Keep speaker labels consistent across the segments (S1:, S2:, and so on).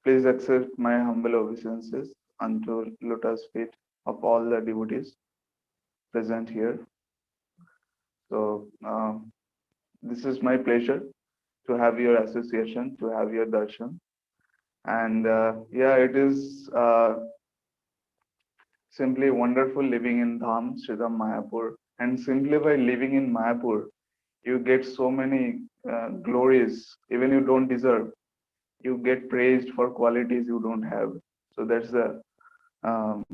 S1: Please accept my humble obeisances unto lotus feet of all the devotees present here. So, this is my pleasure to have your association, to have your darshan. And yeah, it is simply wonderful living in Dham, Sridham, Mayapur. And simply by living in Mayapur, you get so many glories, even you don't deserve. You get praised for qualities you don't have. So that's the um,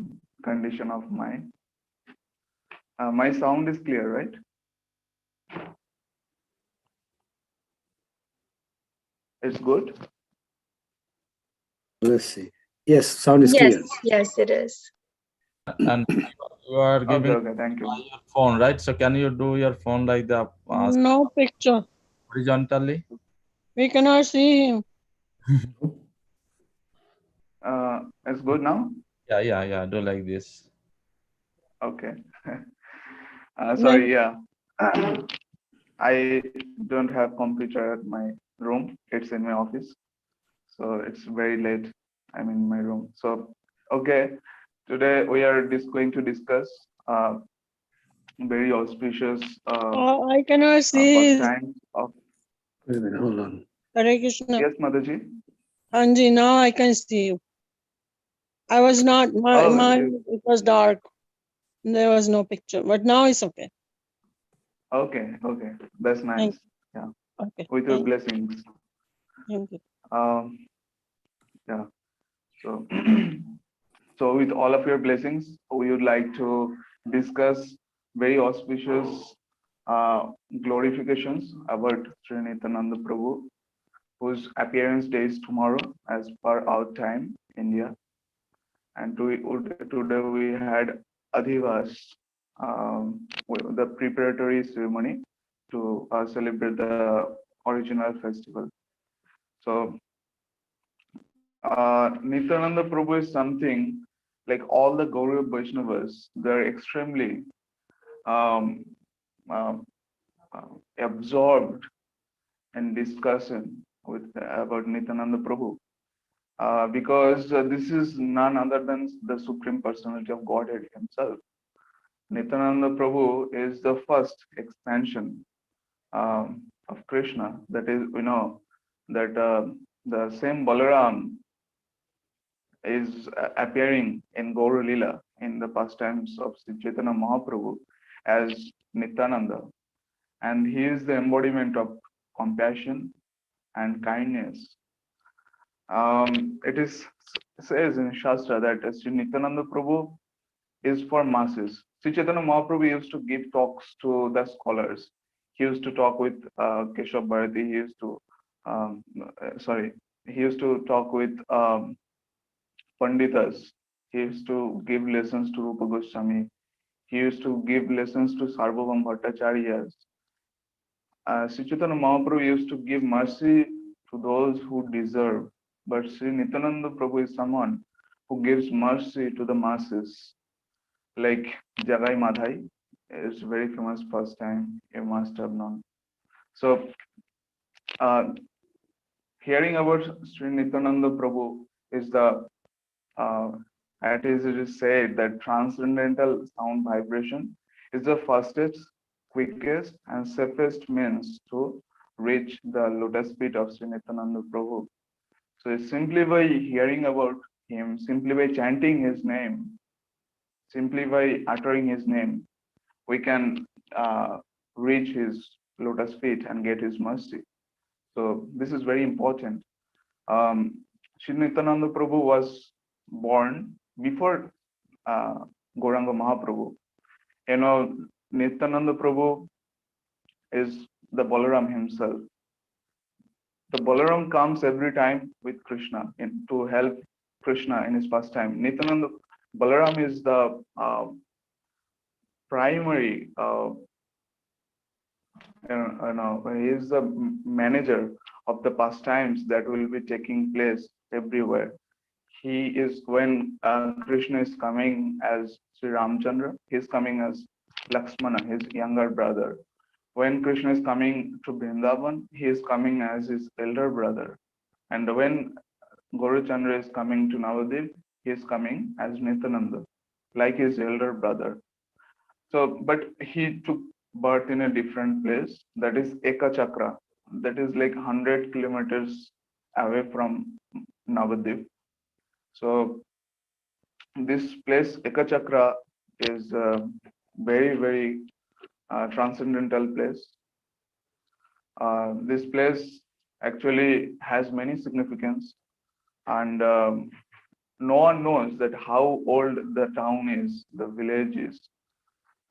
S1: condition of mine. My sound is clear, right? It's good.
S2: Let's see. Yes, sound is
S3: Yes,
S2: clear.
S3: yes, it is.
S4: And you are
S1: Okay,
S4: giving
S1: okay, thank you.
S4: your phone, right? So can you do your phone like the
S5: No picture.
S4: horizontally?
S5: We cannot see him.
S1: It's good now.
S4: Yeah. Do like this.
S1: Okay.
S5: Like,
S1: Sorry, yeah. I don't have computer at my room. It's in my office. So it's very late. I'm in my room. So, okay. Today we are going to discuss very auspicious
S5: I cannot see his.
S1: pastime of.
S2: Wait a minute, hold on.
S5: Hare Krishna.
S1: Yes, Mataji.
S5: Anji, now I can see you. I was not,
S1: Oh,
S5: it was dark. There was no picture, but now it's okay.
S1: okay, okay. That's
S5: Thank
S1: nice. Yeah.
S5: Okay.
S1: With your
S5: Thank,
S1: blessings.
S5: thank you.
S1: Um, yeah. So, so with all of your blessings, we would like to discuss very auspicious glorifications about Sri Nityananda Prabhu, whose appearance day is tomorrow as per our time, India. And today we had Adhivas, the preparatory ceremony to celebrate the original festival. So Nityananda Prabhu is something like all the Gauriya Vaishnavas, they're extremely um, uh, absorbed in discussion with about Nityananda Prabhu. Because this is none other than the Supreme Personality of Godhead Himself. Nityananda Prabhu is the first expansion of Krishna. That is, we know that the same Balaram is appearing in Gaur Lila in the pastimes of Sri Chaitanya Mahaprabhu as Nityananda, and he is the embodiment of compassion and kindness. It is says in Shastra that Sri Nityananda Prabhu is for masses. Sri Chaitanya Mahaprabhu used to give talks to the scholars. He used to talk with Keshav Bharati. Sorry, he used to talk with Panditas. He used to give lessons to Rupa Goswami. He used to give lessons to Sarvabhaum Bhattacharyas. Sri Chaitanya Mahaprabhu used to give mercy to those who deserve. But Sri Nityananda Prabhu is someone who gives mercy to the masses. Like Jagai Madhai is very famous pastime you must have known. So, uh, hearing about Sri Nityananda Prabhu is the uh, as it is said that transcendental sound vibration is the fastest, quickest, and safest means to reach the lotus feet of Sri Nityananda Prabhu. So it's simply by hearing about him, simply by chanting his name, simply by uttering his name, we can reach his lotus feet and get his mercy. So this is very important. Sri Nityananda Prabhu was born before Gauranga Mahaprabhu. You know, Nityananda Prabhu is the Balaram himself. The Balaram comes every time with Krishna to help Krishna in his pastime. Nityananda Balaram is the primary, he is the manager of the pastimes that will be taking place everywhere. He is when Krishna is coming as Sri Ramchandra, he is coming as Lakshmana, his younger brother. When Krishna is coming to Vrindavan, he is coming as his elder brother. And when Gaurachandra is coming to Navadip, he is coming as Nityananda, like his elder brother. So, but he took birth in a different place, that is Ekachakra, that is like 100 kilometers away from Navadip. So, this place Ekachakra is a very, very transcendental place. This place actually has many significance, and no one knows that how old the town is, the village is.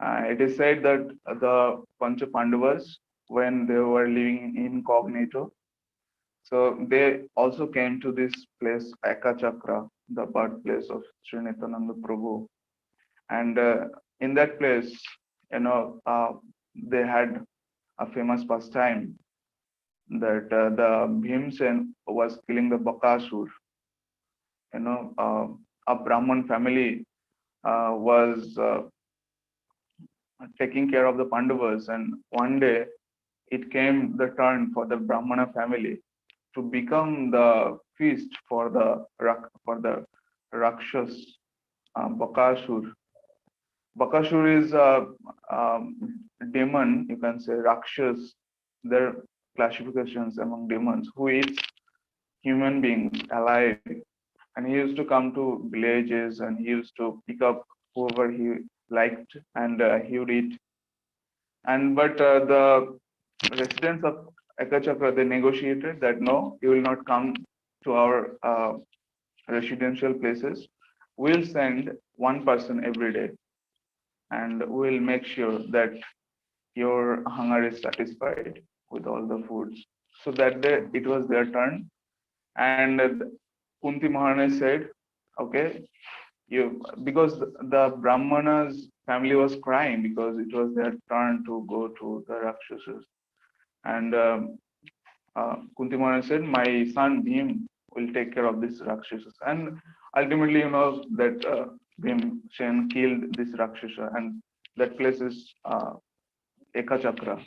S1: It is said that the Pancha Pandavas, when they were living incognito, so they also came to this place, Ekachakra, the birthplace of Sri Nityananda Prabhu. And in that place, they had a famous pastime that the Bhimsen was killing the Bakasur. A Brahman family was taking care of the Pandavas, and one day it came the turn for the Brahmana family to become the feast for the Rakshas Bakasur. Bakasur is a demon, you can say Rakshas. There are classifications among demons who eats human beings alive. And he used to come to villages and he used to pick up whoever he liked and he would eat. And but the residents of Ekachakra, they negotiated that no, you will not come to our residential places. We'll send one person every day and we'll make sure that your hunger is satisfied with all the foods. So that day it was their turn. And Kunti Maharani said, okay, because the Brahmana's family was crying because it was their turn to go to the Rakshasas. And Kunti Maharani said, my son Bhim will take care of these Rakshasas. And ultimately, that Bhim killed this Rakshasa, and that place is Ekachakra.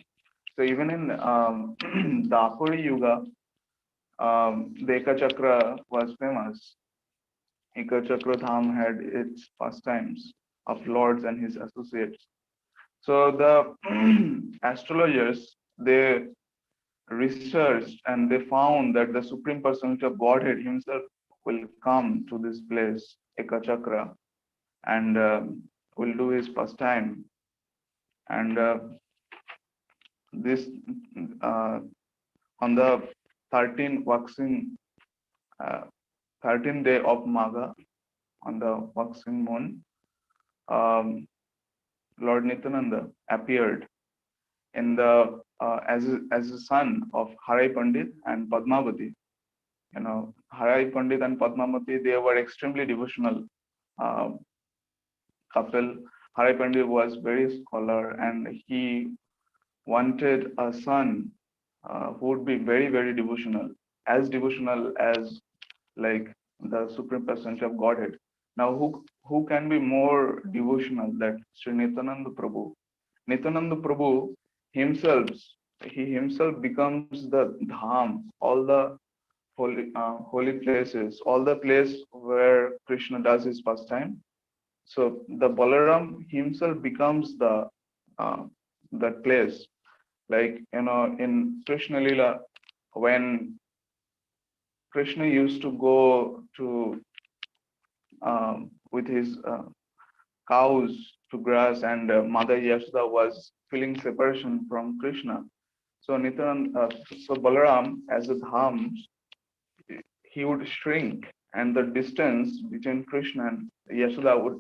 S1: So even in the Akori Yuga, the Ekachakra was famous. Ekachakra Dham had its pastimes of lords and his associates. So the astrologers, they researched and they found that the Supreme Personality of Godhead himself will come to this place, Ekachakra, and will do his pastime. And this on the 13th uh, 13th day of Magha, on the waxing moon, Lord Nityananda appeared in the as a son of Harai Pandit and Padmavati. Harai Pandit and Padmavati, they were extremely devotional uh, couple. Harai Pandit was very scholar and he wanted a son who would be very, very devotional as like the Supreme Personality of Godhead. Now, who can be more devotional than Sri Nityananda Prabhu? Nityananda Prabhu himself, he himself becomes the dham, all the holy places, all the place where Krishna does his pastime. So the Balaram himself becomes the that place. Like in Krishna Lila, when Krishna used to go to with his cows to grass, and Mother Yashoda was feeling separation from Krishna. So so Balaram, as a dham, he would shrink, and the distance between Krishna and Yashoda would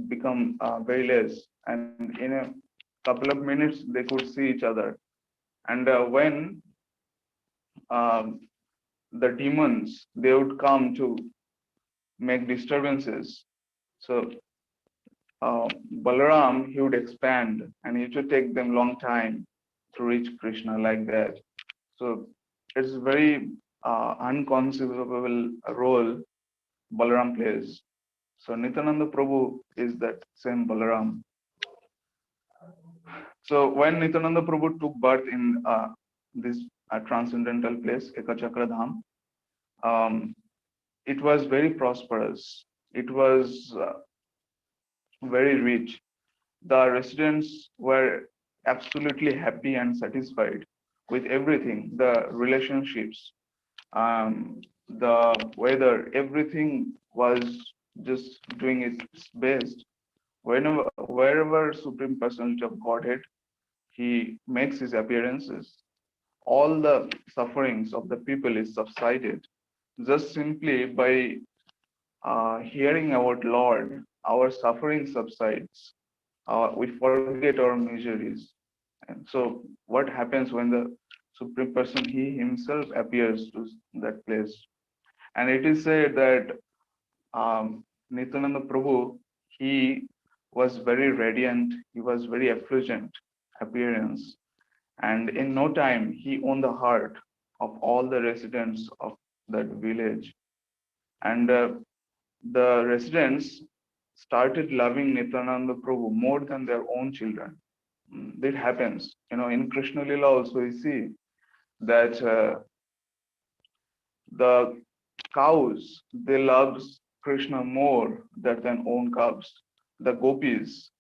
S1: become very less, and in a couple of minutes they could see each other. And when um, the demons, they would come to make disturbances. So Balaram, he would expand and it would take them long time to reach Krishna like that. So it's very unconceivable role Balaram plays. So Nityananda Prabhu is that same Balaram. So when Nityananda Prabhu took birth in this transcendental place, Ekachakra Dham, it was very prosperous. It was very rich. The residents were absolutely happy and satisfied with everything, the relationships, the weather, everything was just doing its best. Wherever Supreme Personality of Godhead, he makes his appearances, all the sufferings of the people is subsided just simply by hearing about Lord. Our suffering subsides. We forget our miseries. And so, what happens when the Supreme Person, he himself appears to that place? And it is said that Nityananda Prabhu, he was very radiant, he was very effulgent appearance, and in no time he won the heart of all the residents of that village. And the residents started loving Nityananda Prabhu more than their own children. That happens, in Krishna Lila also we see that the cows, they love Krishna more than own cubs. The gopis,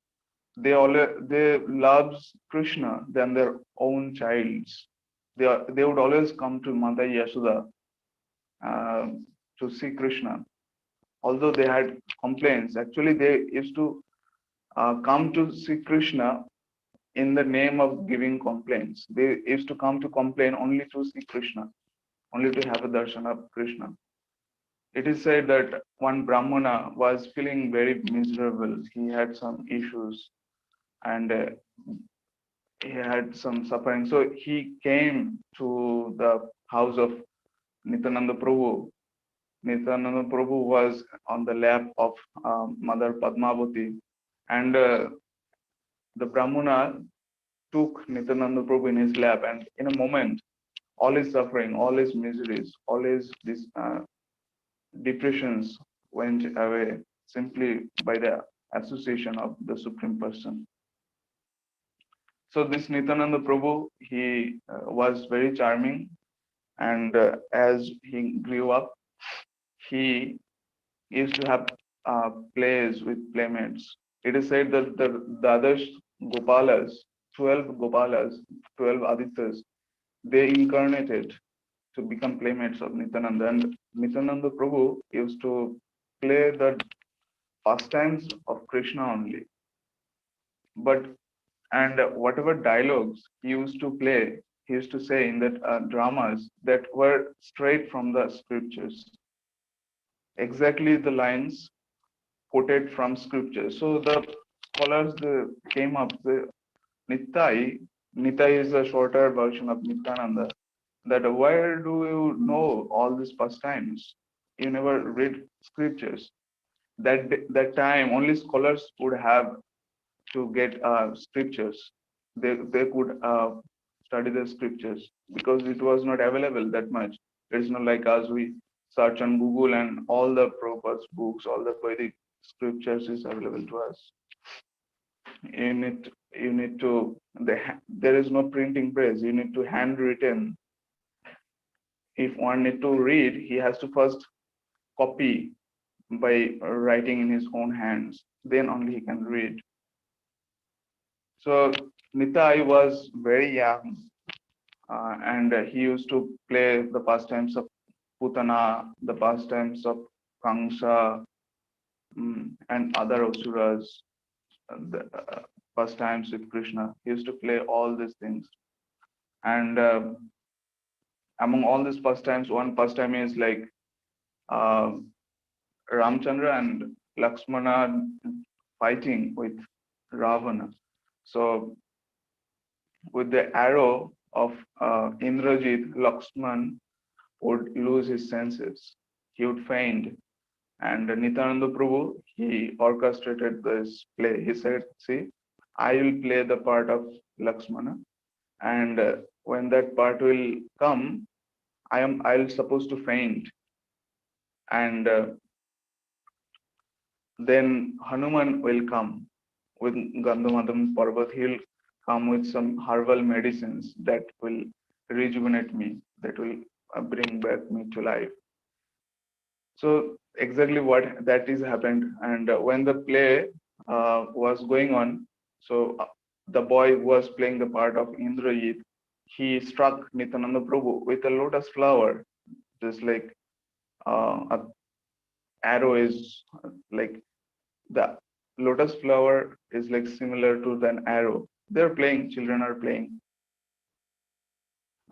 S1: they loves Krishna than their own childs. They would always come to Mata Yashoda uh, to see Krishna. Although they had complaints, actually they used to come to see Krishna in the name of giving complaints. They used to come to complain only to see Krishna, only to have a darshan of Krishna. It is said that one Brahmana was feeling very miserable. He had some issues and he had some suffering. So he came to the house of Nityananda Prabhu. Nityananda Prabhu was on the lap of Mother Padmavati, and the Brahmana took Nityananda Prabhu in his lap, and in a moment, all his suffering, all his miseries, all his depressions went away simply by the association of the Supreme Person. So this Nityananda Prabhu, he was very charming, and as he grew up, he used to have plays with playmates. It is said that the other Gopalas, 12 Gopalas, 12 Adityas, they incarnated to become playmates of Nityananda. And Nityananda Prabhu used to play the pastimes of Krishna only. But and whatever dialogues he used to play, he used to say in that dramas that were straight from the scriptures, exactly the lines quoted from scripture. So the scholars came up, Nitai, Nitai is a shorter version of Nityananda, that where do you know all these pastimes? You never read scriptures. That time only scholars would have to get scriptures. They could study the scriptures because it was not available that much. It's not like us, we search on Google and all the Prabhupada's books, all the Vedic scriptures is available to us. You need to there is no printing press. You need to handwritten. If one need to read, he has to first copy by writing in his own hands. Then only he can read. So Nitai was very young, and he used to play the pastimes of Putana, the pastimes of Kamsa, and other asuras, the pastimes with Krishna. He used to play all these things. And among all these pastimes, one pastime is like uh, Ramchandra and Lakshmana fighting with Ravana. So with the arrow of Indrajit, Lakshman would lose his senses. He would faint. And Nityananda Prabhu, he orchestrated this play. He said, see, I will play the part of Lakshmana. And when that part will come, I'll supposed to faint. And then Hanuman will come with Gandhamadam Parvat. He'll come with some herbal medicines that will rejuvenate me, that will bring back me to life. So exactly what that is happened. And when the play was going on, so the boy who was playing the part of Indrajit, he struck Nityananda Prabhu with a lotus flower, just like a arrow is like the lotus flower is like similar to an arrow. They're playing, children are playing,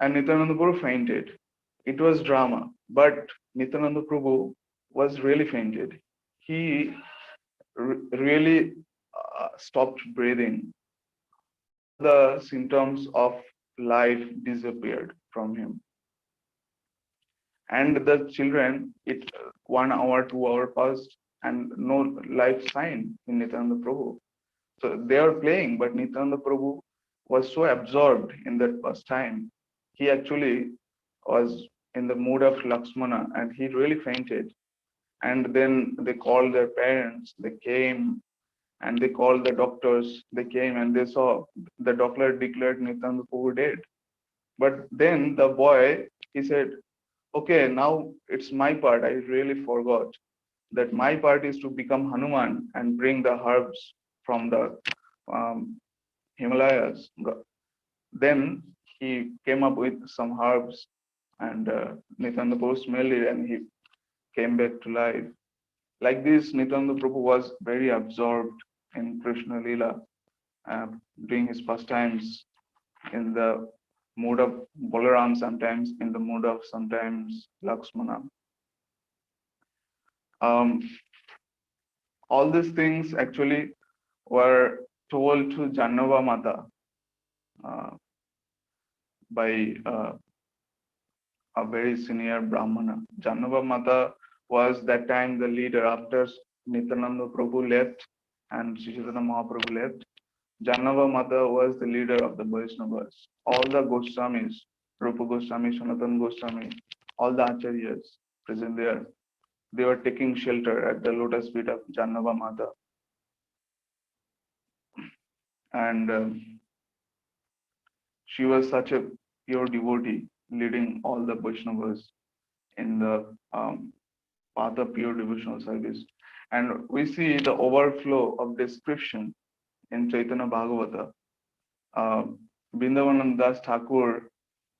S1: and Nityananda Prabhu fainted. It was drama, but Nityananda Prabhu was really fainted. He really stopped breathing. All the symptoms of life disappeared from him. And the children, 1 hour, 2 hour passed, and no life sign in Nityananda Prabhu. So they are playing, but Nityananda Prabhu was so absorbed in that pastime. He actually was in the mood of Lakshmana and he really fainted. And then they called their parents, they came and they called the doctors, they came and they saw the doctor declared Nityananda Prabhu dead. But then the boy, he said, okay, now it's my part. I really forgot that my part is to become Hanuman and bring the herbs from the um, Himalayas. Then he came up with some herbs and Nityananda Prabhu smelled it and he came back to life. Like this, Nityananda Prabhu was very absorbed in Krishna Lila, uh, doing his pastimes in the mood of Balaram, sometimes in the mood of sometimes Lakshmana. Um, all these things actually were told to Jannava Mata uh, by a very senior Brahmana. Jannava Mata was that time the leader after Nityananda Prabhu left and Sri Chaitanya Mahaprabhu left. Jannava Mata was the leader of the Vaishnavas. All the Goswamis, Rupa Goswami, Sanatana Goswami, all the Acharyas present there, they were taking shelter at the lotus feet of Jannava Mata. And she was such a pure devotee, leading all the Vaishnavas in the path of pure devotional service. And we see the overflow of description in Chaitanya Bhagavata. Uh, Vrindavananda Das Thakur,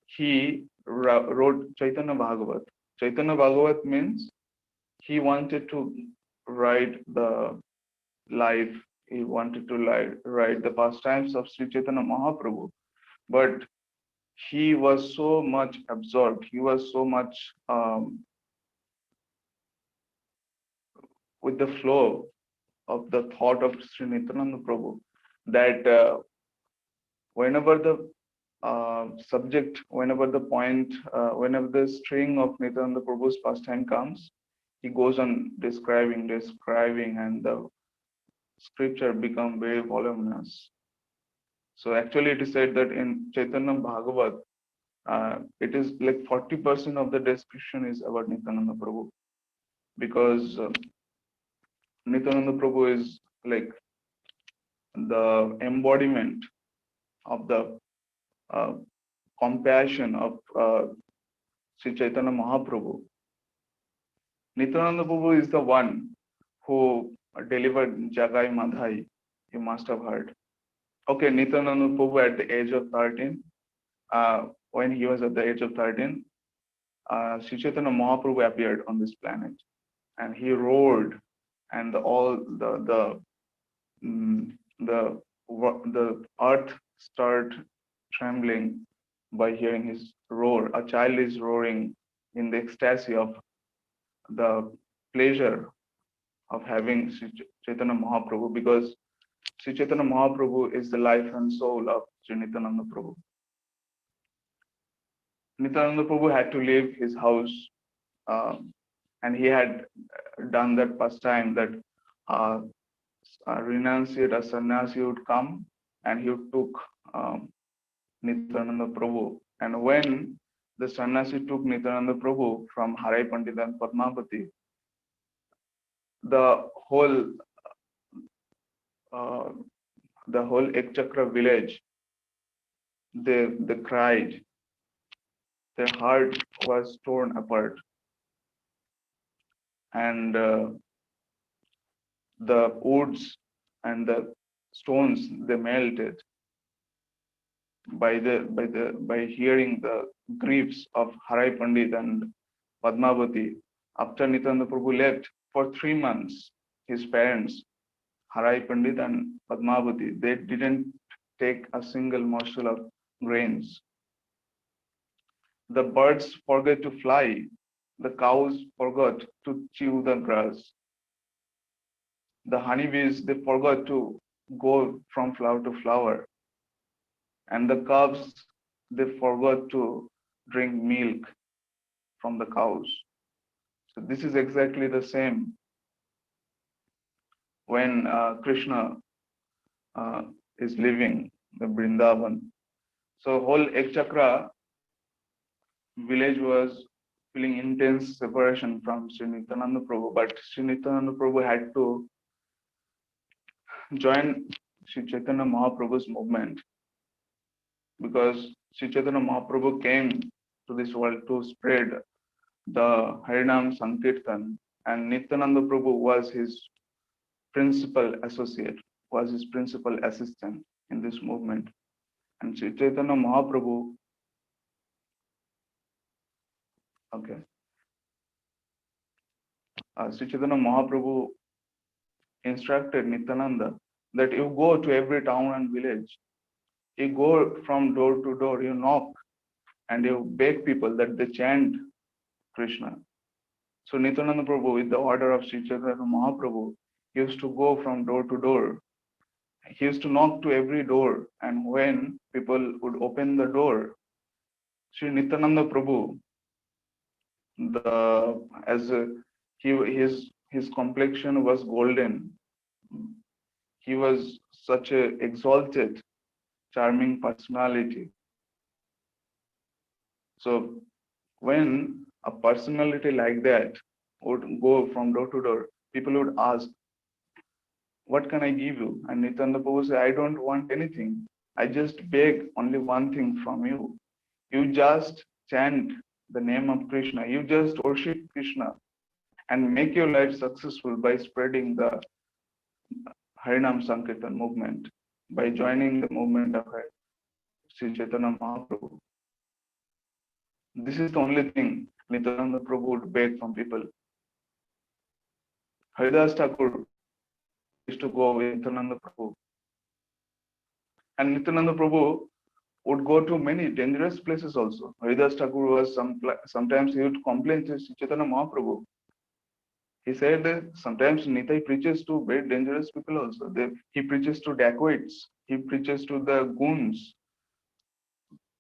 S1: he wrote Chaitanya Bhagavat. Chaitanya Bhagavat means he wanted to write the life, he wanted to write the pastimes of Sri Chaitanya Mahaprabhu, but he was so much absorbed, he was so much with the flow of the thought of Sri Nityananda Prabhu that whenever the subject, whenever the point, whenever the string of Nityananda Prabhu's pastime comes, he goes on describing, and the scripture become very voluminous. So actually it is said that in Chaitanya Bhagavat, it is like 40% of the description is about Nityananda Prabhu, because Nityananda Prabhu is like the embodiment of the uh, compassion of Sri Chaitanya Mahaprabhu. Nityananda Prabhu is the one who delivered Jagai Madhai, you must have heard. Okay, Nityananda Prabhu at the age of 13, when he was at the age of 13, Sri Chaitanya Mahaprabhu appeared on this planet and he roared, and all the earth started trembling by hearing his roar. A child is roaring in the ecstasy of the pleasure of having Sri Chaitanya Mahaprabhu, because Sri Chaitanya Mahaprabhu is the life and soul of Sri Nityananda Prabhu. Nityananda Prabhu had to leave his house, and he had done that pastime that a renunciate, a sannyasi would come and he took Nityananda Prabhu. And when the sannyasi took Nityananda Prabhu from Harai Pandita and Padmapati, the whole uh, Ekchakra village, they cried. Their heart was torn apart. and the woods and the stones, they melted by hearing the griefs of Harai Pandit and Padmavati. After Nityananda Prabhu left for 3 months, his parents, Harai Pandit and Padmavati, they didn't take a single morsel of grains. The birds forgot to fly. The cows forgot to chew the grass. The honeybees, they forgot to go from flower to flower. And the calves, they forgot to drink milk from the cows. So this is exactly the same when Krishna uh, is leaving the Vrindavan. So whole Ekchakra village was feeling intense separation from Sri Nityananda Prabhu, but Sri Nityananda Prabhu had to join Sri Chaitanya Mahaprabhu's movement because Sri Chaitanya Mahaprabhu came to this world to spread the Harinam Sankirtan, and Nityananda Prabhu was his principal associate, was his principal assistant in this movement. And Sri Chaitanya Mahaprabhu, okay, Sri Chaitanya Mahaprabhu instructed Nityananda that you go to every town and village, you go from door to door, you knock and you beg people that they chant Krishna. So Nityananda Prabhu, with the order of Sri Chaitanya Mahaprabhu, he used to go from door to door. He used to knock to every door, and when people would open the door, Sri Nityananda Prabhu, the as a, his complexion was golden. He was such a exalted, charming personality. So when a personality like that would go from door to door, people would ask, "What can I give you?" And Nityananda Prabhu said, "I don't want anything. I just beg only one thing from you. You just chant the name of Krishna. You just worship Krishna and make your life successful by spreading the Harinam Sankirtan movement, by joining the movement of Sri Chaitanya Mahaprabhu." This is the only thing Nityananda Prabhu would beg from people. Haridas Thakur used to go with Nityananda Prabhu. And Nityananda Prabhu would go to many dangerous places also. Haridas Thakur was sometimes he would complain to Sri Chaitanya Mahaprabhu. He said that sometimes Nitai preaches to very dangerous people also. He preaches to dacoits, he preaches to the goons,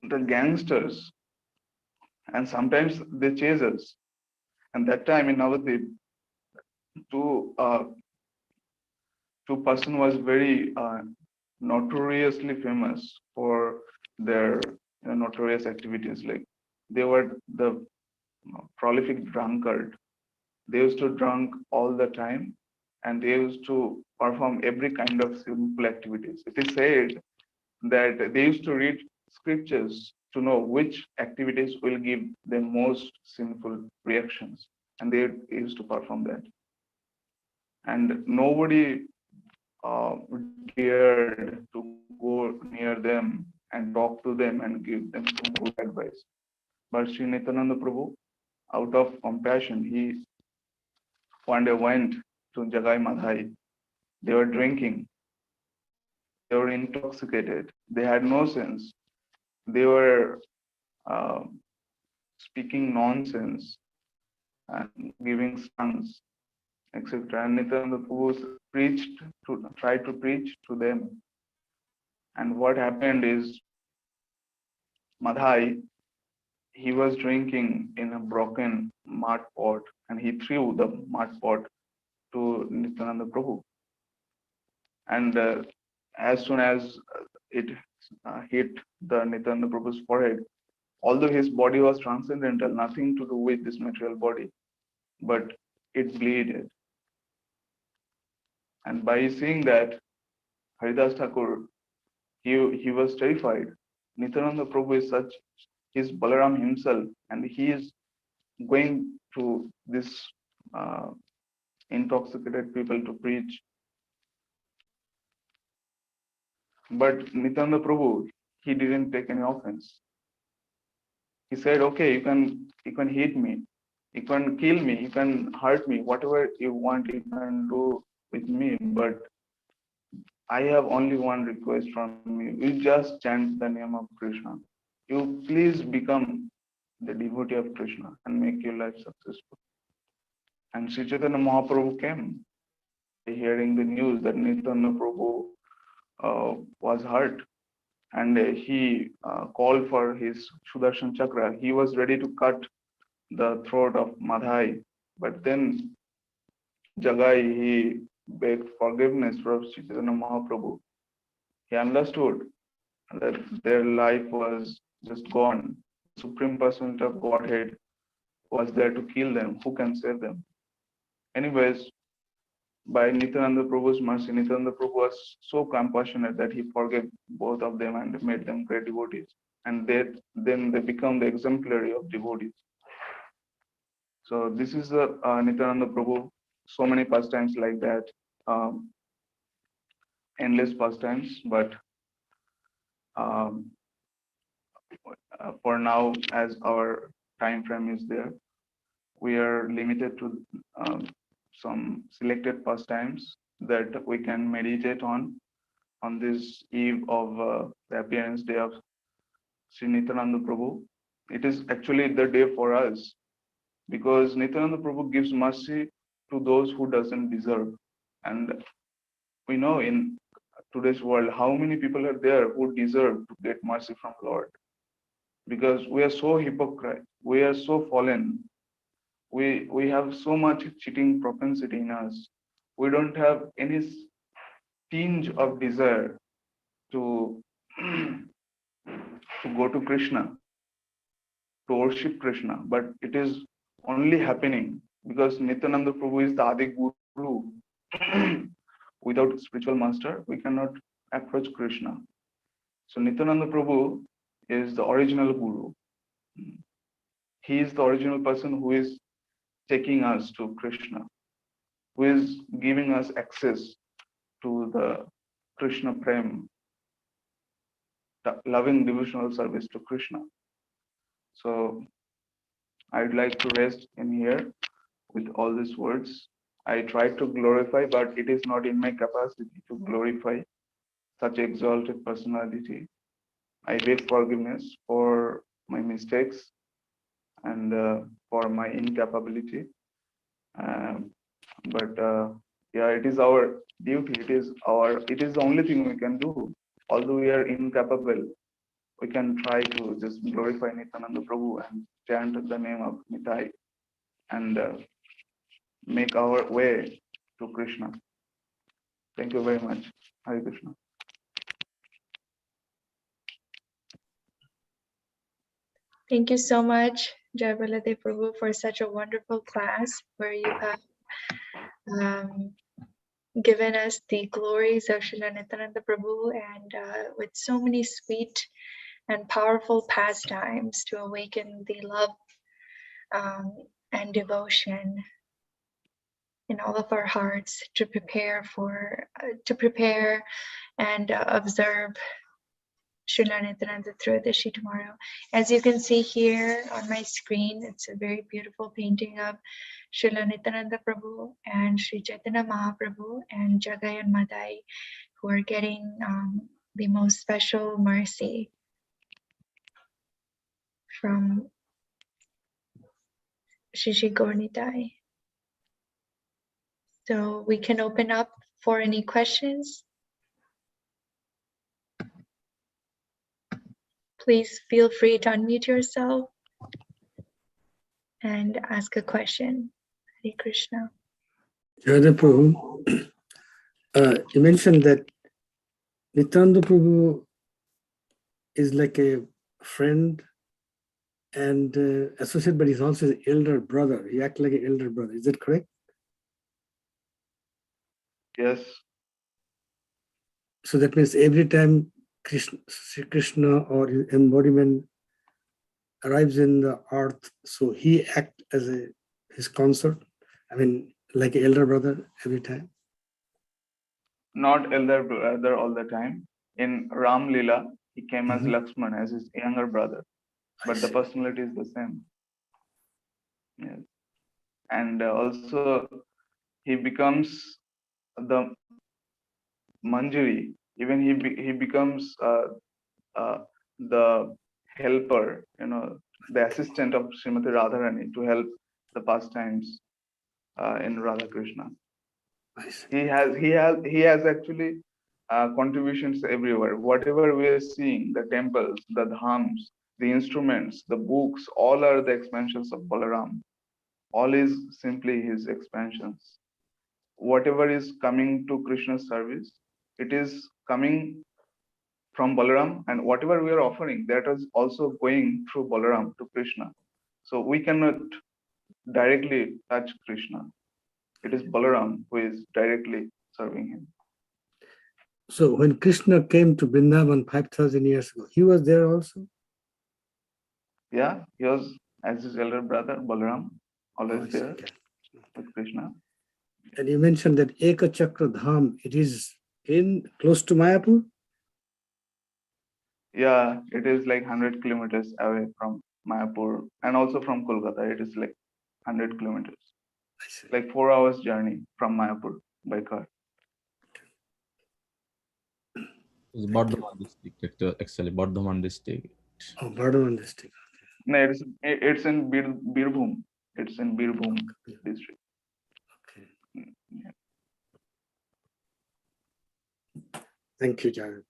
S1: the gangsters, and sometimes they chase us. And that time in Navadvip, two person was very notoriously famous for their notorious activities. Like they were the prolific drunkard. They used to drunk all the time, and they used to perform every kind of sinful activities. It is said that they used to read scriptures to know which activities will give them most sinful reactions, and they used to perform that. And nobody dared to go near them and talk to them and give them some good advice. But Sri Nityananda Prabhu, out of compassion, he one day went to Jagai Madhai. They were drinking, they were intoxicated, they had no sense, they were uh, speaking nonsense and giving songs, etc. And Nityananda Prabhu tried to preach to them. And what happened is Madhai, he was drinking in a broken mud pot, and he threw the mud pot to Nityananda Prabhu. And as soon as it hit the Nityananda Prabhu's forehead, although his body was transcendental, nothing to do with this material body, but it bleeded. And by seeing that, Haridas Thakur, he was terrified. Nityananda Prabhu is such, he's Balaram himself, and he is going to this intoxicated people to preach. But Nityananda Prabhu, he didn't take any offense. He said, okay, you can hate me, you can kill me, you can hurt me, whatever you want, you can do with me. But I have only one request from you. You just chant the name of Krishna. You please become the devotee of Krishna and make your life successful. And Sri Chaitanya Mahaprabhu came, hearing the news that Nityananda Prabhu was hurt, and he called for his Sudarshan Chakra. He was ready to cut the throat of Madhai, but then Jagai, he begged forgiveness from Sri Chaitanya Mahaprabhu. He understood that their life was just gone. Supreme Personality of Godhead was there to kill them. Who can save them? Anyways, by Nityananda Prabhu's mercy, Nityananda Prabhu was so compassionate that he forgave both of them and made them great devotees. And then they become the exemplary of devotees. So this is the Nityananda Prabhu. So many pastimes like that, endless pastimes. But for now, as our time frame is there, we are limited to some selected pastimes that we can meditate on this eve of the appearance day of Sri Nityananda Prabhu. It is actually the day for us because Nityananda Prabhu gives mercy to those who doesn't deserve. And we know in today's world how many people are there who deserve to get mercy from Lord. Because we are so hypocrite, we are so fallen, we have so much cheating propensity in us. We don't have any tinge of desire to go to Krishna, to worship Krishna, but it is only happening because Nityananda Prabhu is the Adi Guru. Without spiritual master, we cannot approach Krishna. So Nityananda Prabhu is the original Guru. He is the original person who is taking us to Krishna, who is giving us access to the Krishna Prem, the loving devotional service to Krishna. So I'd like to rest in here with all these words. I try to glorify, but it is not in my capacity to glorify such exalted personality. I beg forgiveness for my mistakes and for my incapability. But yeah, it is our duty. It is the only thing we can do. Although we are incapable, we can try to just glorify Nityananda Prabhu and chant the name of Nitai and make our way to Krishna. Thank you very much. Hare Krishna.
S3: Thank you so much, Jaya Baladeva Prabhu, for such a wonderful class where you have given us the glories of Srila Nityananda Prabhu and with so many sweet and powerful pastimes to awaken the love and devotion in all of our hearts to prepare and observe Srila Nityananda Trayodasi tomorrow. As you can see here on my screen, it's a very beautiful painting of Srila Nityananda Prabhu and Sri Chaitanya Mahaprabhu and Jagai and Madai, who are getting the most special mercy from Shri Gaur Nitai. So we can open up for any questions. Please feel free to unmute yourself and ask a question. Hare Krishna.
S2: Jaya Prabhu, you mentioned that Nityananda Prabhu is like a friend and associate, but he's also an elder brother. He acts like an elder brother. Is that correct?
S1: Yes.
S2: So that means every time Sri Krishna or his embodiment arrives in the earth, so he acts as his consort, I mean, like an elder brother every time?
S1: Not elder brother all the time. In Ram Lila, he came as
S2: Mhm.
S1: Lakshman, as his younger brother,
S2: I
S1: but the
S2: see.
S1: personality is the same. Yes. And also he becomes the Manjari. Even he becomes the helper, the assistant of Srimati Radharani to help the pastimes in Radha Krishna.
S2: I see.
S1: He has actually contributions everywhere. Whatever we are seeing, the temples, the dhams, the instruments, the books, all are the expansions of Balaram. All is simply his expansions. Whatever is coming to Krishna's service, it is coming from Balaram, and whatever we are offering, that is also going through Balaram to Krishna. So we cannot directly touch Krishna. It is Balaram who is directly serving him.
S2: So when Krishna came to Vrindavan 5,000 years ago, he was there also?
S1: Yeah, he was as his elder brother Balaram,
S2: Oh,
S1: always
S2: I see.
S1: there
S2: Okay.
S1: with Krishna.
S2: And you mentioned that Eka Chakra Dham, it is in close to Mayapur?
S1: Yeah, it is like 100 kilometers away from Mayapur and also from Kolkata. It is like 100 kilometers,
S2: I see.
S1: like 4 hours journey from Mayapur by car.
S4: It's
S2: Thank you.
S4: Bardhaman district, actually, Bardhaman district.
S2: Oh, Bardhaman district.
S1: No, it's in Birbhum. It's in Birbhum district.
S2: Okay.
S1: Yeah.
S2: Thank you, Jaya.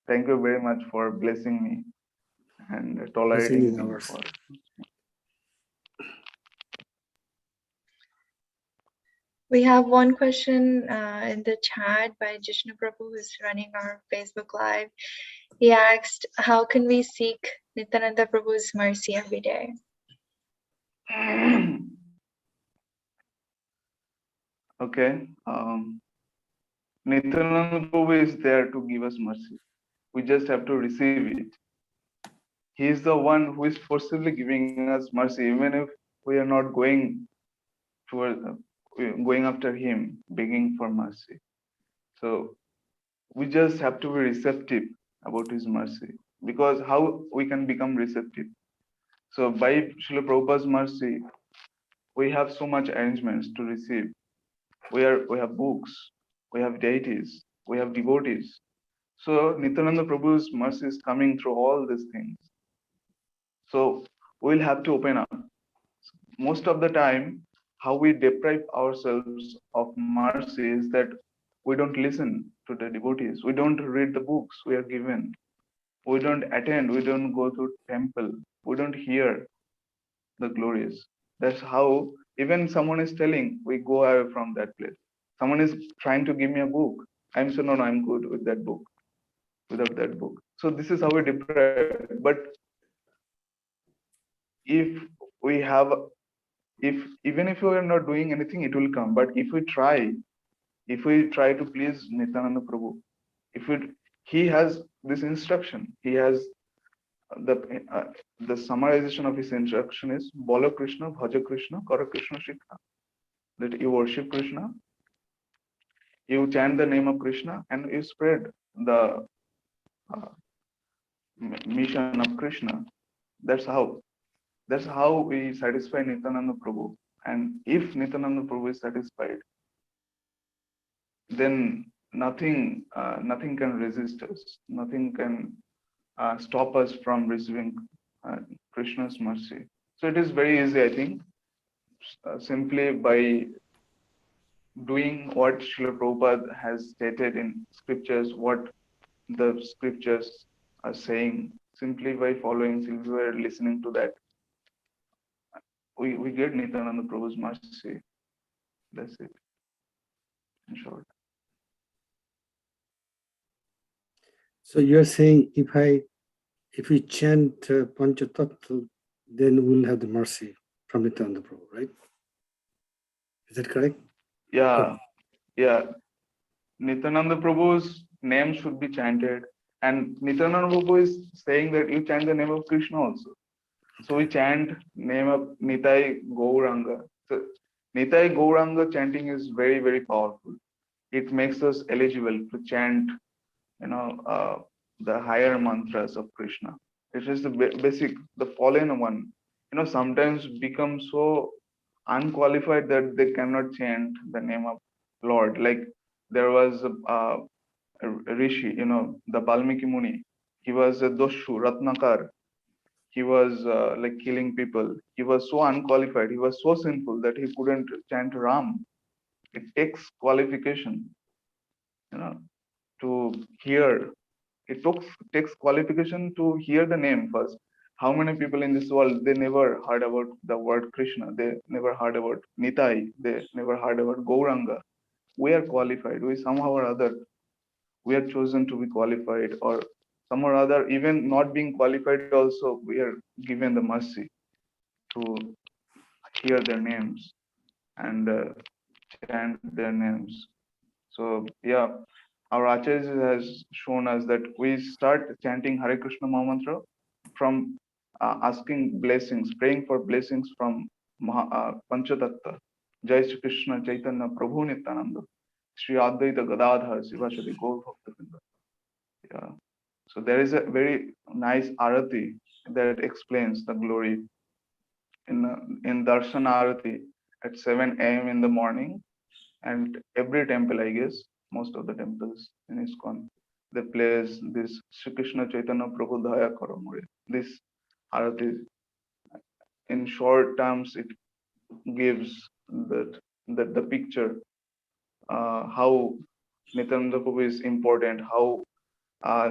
S1: Thank you very much for blessing me and
S2: Blessing
S1: tolerating
S2: is
S1: me
S2: ours.
S1: for.
S3: We have one question in the chat by Jishnu Prabhu, who's running our Facebook Live. He asked, how can we seek Nityananda Prabhu's mercy every day?
S1: Okay. Nityananda Prabhu is there to give us mercy. We just have to receive it. He is the one who is forcibly giving us mercy, even if we are not going toward, going after him, begging for mercy. So we just have to be receptive about his mercy. Because how we can become receptive? So by Srila Prabhupada's mercy, we have so much arrangements to receive. We have books, we have deities, we have devotees. So Nityananda Prabhu's mercy is coming through all these things. So we'll have to open up. Most of the time, how we deprive ourselves of mercy is that we don't listen to the devotees. We don't read the books we are given. We don't attend. We don't go to temple. We don't hear the glories. That's how even someone is telling, we go away from that place. Someone is trying to give me a book. I'm saying, no, I'm good with that book, without that book. So this is how we deprive. But if we have, if even if we are not doing anything, it will come. But if we try to please Nityananda Prabhu, he has this instruction. He has the summarization of his instruction is Bala Krishna, Bhaja Krishna, Kara Krishna Shikha. That you worship Krishna, you chant the name of Krishna, and you spread the uh, mission of Krishna. That's how. That's how we satisfy Nityananda Prabhu. And if Nityananda Prabhu is satisfied, then nothing can resist us. Nothing can stop us from receiving Krishna's mercy. So it is very easy, I think, simply by doing what Srila Prabhupada has stated in scriptures, what the scriptures are saying, simply by following, simply by listening to that, we get Nityananda Prabhu's mercy. That's it, in short.
S2: So you're saying if we chant Panchatattva, then we'll have the mercy from Nityananda Prabhu, right? Is that correct?
S1: Yeah, yeah. Nityananda Prabhu's name should be chanted. And Nityananda Prabhu is saying that you chant the name of Krishna also. So we chant name of Nitai Gauranga. So Nitai Gauranga chanting is very, very powerful. It makes us eligible to chant, the higher mantras of Krishna. It is the basic, the fallen one. Sometimes become so unqualified that they cannot chant the name of Lord. Like there was a rishi, the Balmiki Muni. He was a doshu, Ratnakar. He was like killing people. He was so unqualified. He was so sinful that he couldn't chant Ram. It takes qualification, to hear. It takes qualification to hear the name first. How many people in this world, they never heard about the word Krishna? They never heard about Nitai. They never heard about Gauranga. We are qualified. We somehow or other, we are chosen to be qualified, or some or other, even not being qualified also, we are given the mercy to hear their names and chant their names. So yeah, our Acharya has shown us that we start chanting Hare Krishna Mahamantra from asking blessings, praying for blessings from Panchatattva. Jai Shri Krishna Chaitanya Prabhu Nityananda, Sri Advaita Gadadhar Sivasati Gaur Bhakta. Yeah. So there is a very nice arati that explains the glory in Darshan Arati at 7 a.m. in the morning, and every temple, I guess, most of the temples in ISKCON, they plays this Sri Krishna Chaitanya Prabhu Daya Karo More. This arati, in short terms, it gives that the picture, how Nityananda Prabhu is important, how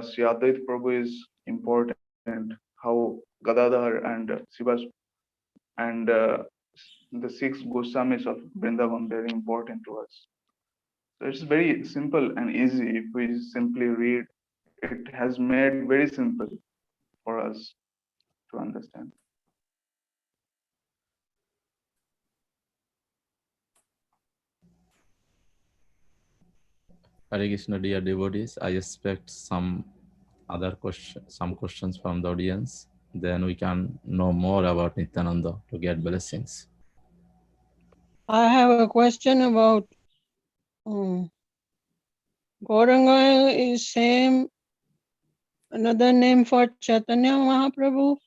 S1: Sri Advaita Prabhu is important, how Gadadhar and Sivas and the six Goswamis of Vrindavan, very important to us. So it's very simple and easy if we simply read. It has made very simple for us to understand.
S4: Hare Krishna, dear devotees. I expect some questions from the audience. Then we can know more about Nityananda to get blessings.
S5: I have a question about Gauranga is same another name for Chaitanya Mahaprabhu.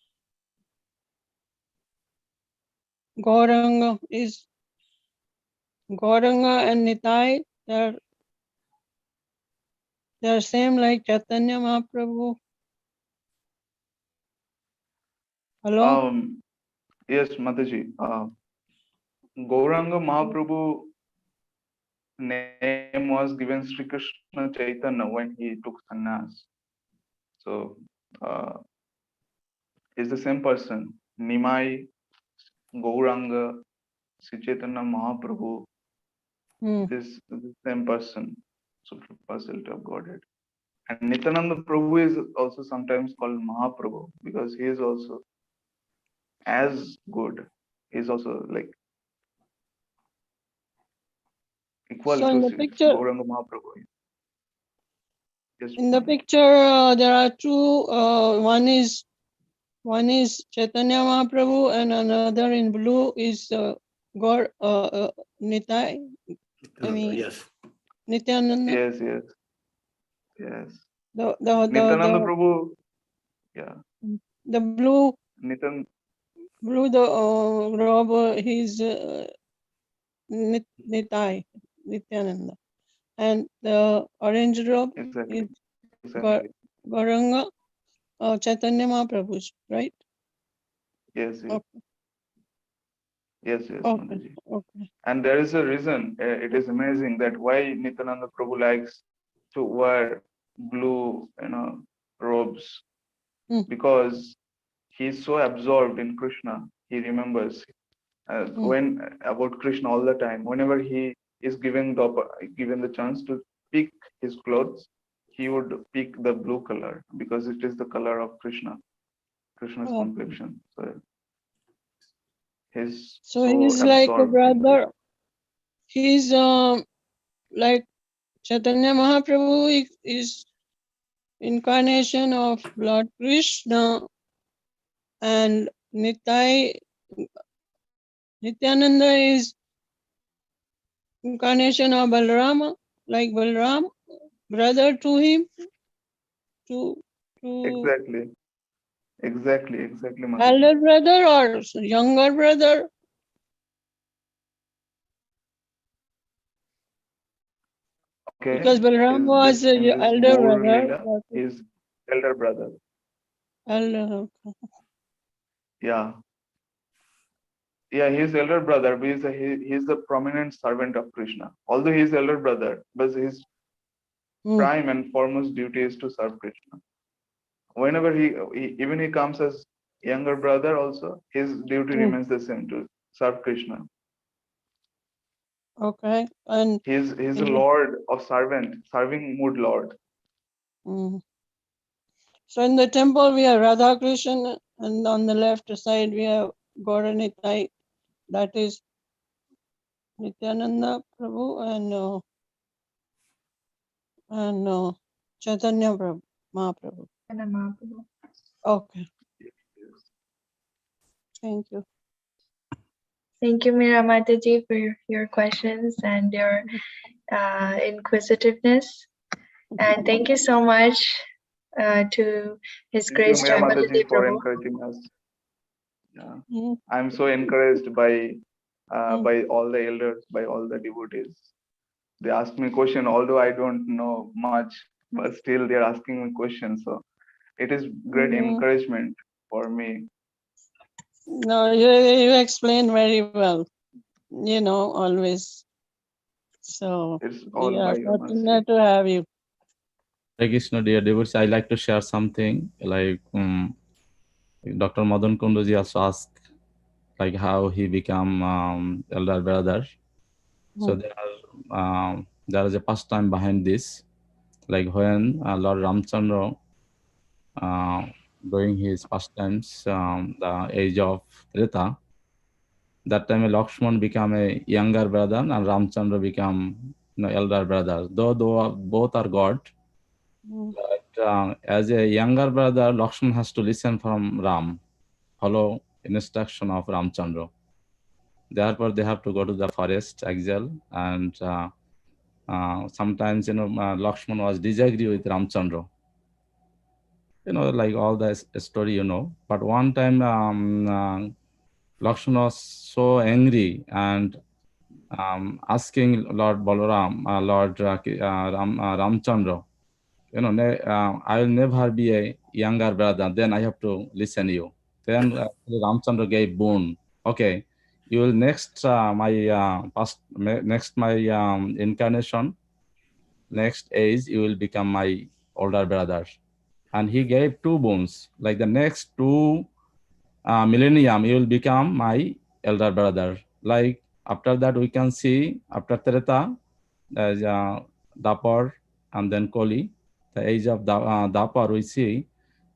S5: Gauranga and Nitai, they're same like Chaitanya Mahaprabhu. Hello?
S1: Yes, Mataji. Gauranga Mahaprabhu name was given Sri Krishna Chaitanya when he took sannyas. So is the same person. Nimai, Gauranga, Sri Chaitanya Mahaprabhu. This is the same person, Supreme Personality of Godhead. And Nityananda Prabhu is also sometimes called Mahaprabhu because he is also as good. He is also like equal
S5: So
S1: to
S5: in the picture,
S1: Gauranga Mahaprabhu. Yes,
S5: in the picture, there are two. One is Chaitanya Mahaprabhu, and another in blue is Nitai. I mean,
S2: Yes.
S5: Nityananda.
S1: Yes.
S5: The
S1: Nityananda Prabhu, yeah.
S5: the blue
S1: Nitan,
S5: the robe, he's Nitai, Nityananda, and the orange robe
S1: exactly.
S5: is Gauranga, Chaitanya Mahaprabhu, right?
S1: Yes.
S5: Okay.
S1: Yes,
S5: Okay.
S1: Mataji.
S5: Okay.
S1: And there is a reason. It is amazing that why Nityananda Prabhu likes to wear blue, robes, because he is so absorbed in Krishna. He remembers when about Krishna all the time. Whenever he is given the chance to pick his clothes, he would pick the blue color because it is the color of Krishna's complexion. So he's
S5: he's like a brother. He's like Chaitanya Mahaprabhu is incarnation of Lord Krishna, and Nityananda is incarnation of Balarama, like Balaram, brother to him, to
S1: Exactly, exactly, Mataji.
S5: elder brother or younger brother.
S1: Okay,
S5: Because Balaram
S1: is
S5: was
S1: this in
S5: the
S1: this
S5: elder
S1: Gaur
S5: brother.
S1: Leela, his elder brother.
S5: Elder.
S1: Yeah, yeah, his elder brother, but he's the prominent servant of Krishna. Although he's elder brother, but his
S5: Hmm.
S1: prime and foremost duty is to serve Krishna. Whenever even he comes as younger brother, also his duty
S5: Hmm.
S1: remains the same, to serve Krishna.
S5: Okay. And
S1: He's a lord of serving mood lord.
S5: Hmm. So in the temple we have Radha Krishna, and on the left side we have Gauranitai, that is Nityananda Prabhu and Chaitanya Prabhu, Mahaprabhu.
S3: And a Mahaprabhu.
S5: Okay, thank you.
S3: Thank you, Meera Mataji, for your questions and your inquisitiveness. And thank you so much to His
S1: Thank you,
S3: Grace
S1: Meera
S3: Jai
S1: Mataji,
S3: Baladeva
S1: for
S3: Prabhu.
S1: encouraging us. Yeah.
S5: Hmm.
S1: I'm so encouraged by all the elders, by all the devotees. They ask me question, although I don't know much, but still they're asking me questions. So it is great
S5: Mhm.
S1: encouragement for me.
S5: No, you explain very well, always. So
S1: It's
S5: we
S1: all
S5: are
S1: by your mercy.
S5: fortunate to have you.
S4: Hare Krishna, dear devotees, I like to share something like Dr. Madan Kunduji also asked like how he became elder brother. So there is a past time behind this, like when Lord Ramchandra during his pastimes, the age of Treta, that time Lakshman became a younger brother and Ramchandra became elder brother. Though both are God, but as a younger brother, Lakshman has to listen from Ram, follow instruction of Ramchandra. Therefore, they have to go to the forest, exile, and sometimes Lakshman was disagree with Ramchandra. Like all the story, But one time, Lakshman was so angry and asking Lord Balaram, Lord Ramchandra, I will never be a younger brother. Then I have to listen you. Then Ramchandra gave boon. Okay, you will next next my incarnation, next age you will become my older brother. And he gave two boons. Like the next two millennium, you will become my elder brother. Like after that, we can see after Treta, there's Dapar and then Koli. The age of Dapar, we see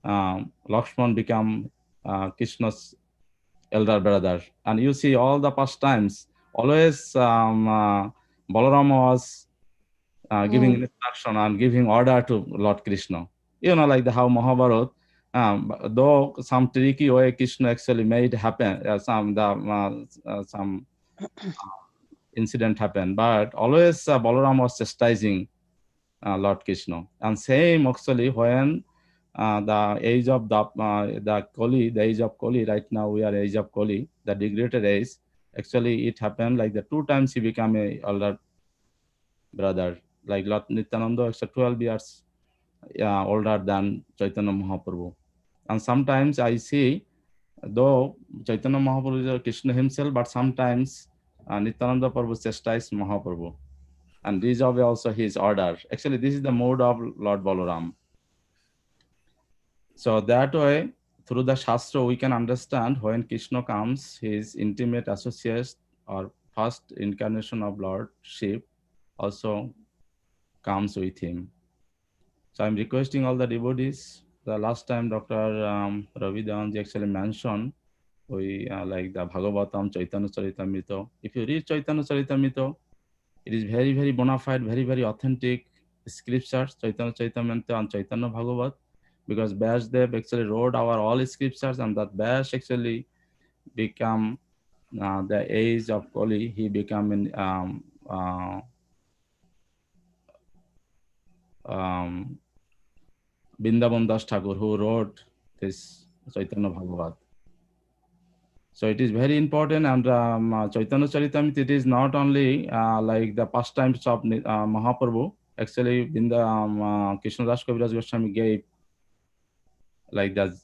S4: Lakshman become Krishna's elder brother. And you see all the past times, always Balaram was giving instruction and giving order to Lord Krishna. Like how Mahabharata, though some tricky way Krishna actually made happen, some incident happened, but always Balaram was chastising Lord Krishna. And same actually when the age of the Kali, the age of Kali, right now we are age of Kali, the degraded age, actually it happened like the two times he became a elder brother. Like Lord Nityananda is 12 years older than Chaitanya Mahaprabhu. And sometimes I see, though Chaitanya Mahaprabhu is Krishna himself, but sometimes Nityananda Prabhu chastises Mahaprabhu. And these are also his order. Actually, this is the mode of Lord Balaram. So that way, through the Shastra, we can understand when Krishna comes, his intimate associates or first incarnation of Lord Shiv also comes with him. So I'm requesting all the devotees. The last time Dr. Ravi Devanji actually mentioned, we like the Bhagavatam, Chaitanya Charitamrita. If you read Chaitanya Charitamrita, it is very, very bona fide, very, very authentic scriptures, Chaitanya Charitamrita and Chaitanya Bhagavat. because Baladeva actually wrote our all scriptures, and that Bash actually become the age of Kali. He became in Bindaban Das Thakur, who wrote this Chaitanya Bhagavad. So it is very important, and Chaitanya Charitamrita, it is not only like the pastimes of Mahaprabhu. Actually, Krishna Das Kaviraj Goswami gave like the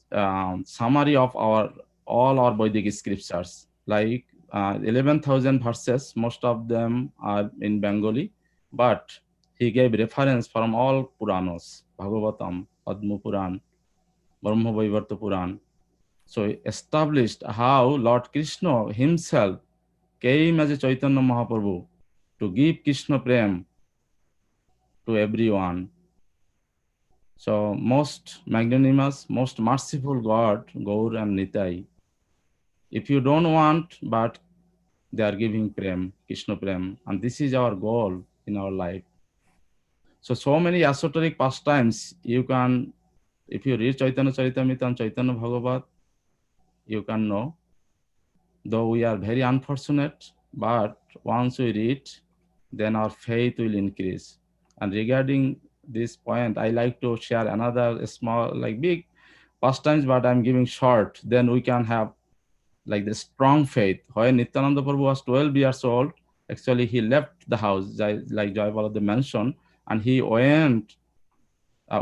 S4: summary of all our Vedic scriptures, like 11,000 verses. Most of them are in Bengali, but he gave reference from all Puranas, Bhagavatam, Padma Puran, Brahma Vaivarta Puran. So he established how Lord Krishna himself came as a Chaitanya Mahaprabhu to give Krishna Prem to everyone. So most magnanimous, most merciful God, Gaur and Nitai. If you don't want, but they are giving Prem, Krishna Prem, and this is our goal in our life. So many esoteric pastimes you can, if you read Chaitanya Charitamrita and Chaitanya Bhagavad, you can know. Though we are very unfortunate, but once we read, then our faith will increase. And regarding this point, I like to share another small, like big pastimes, but I'm giving short. Then we can have like the strong faith. When Nityananda Prabhu was 12 years old, actually he left the house, like Jaya Baladeva mentioned, and he went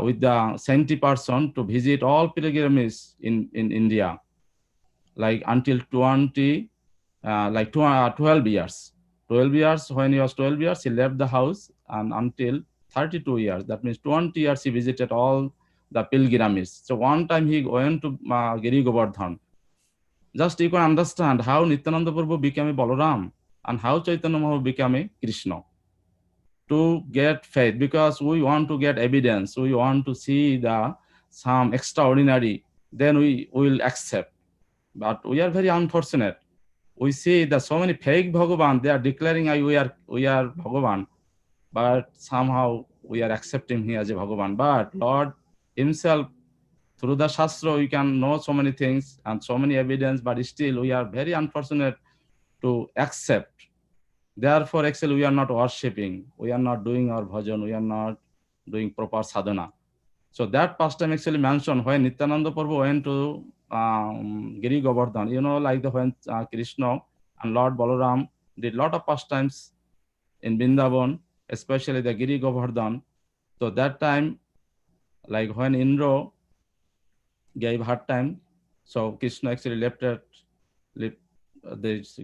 S4: with the 70 person to visit all pilgrimages in India, like until 12 years. 12 years, when he was 12 years, he left the house, and until 32 years, that means 20 years, he visited all the pilgrimages. So one time he went to Giri Govardhan. Just you can understand how Nityananda Prabhu became a Balaram and how Chaitanya Mahaprabhu became a Krishna. To get faith, because we want to get evidence, we want to see some extraordinary, then we will accept. But we are very unfortunate. We see that so many fake Bhagavan, they are declaring we are Bhagavan, but somehow we are accepting him as a Bhagavan. But Lord himself, through the Shastra, we can know so many things and so many evidence, but still we are very unfortunate to accept. Therefore, actually, we are not worshipping, we are not doing our bhajan, we are not doing proper sadhana. So that pastime actually mentioned when Nityananda Prabhu went to Giri Govardhan, like when Krishna and Lord Balaram did lot of pastimes in Vrindavan, especially the Giri Govardhan. So that time, like when Indra gave hard time, so Krishna actually left the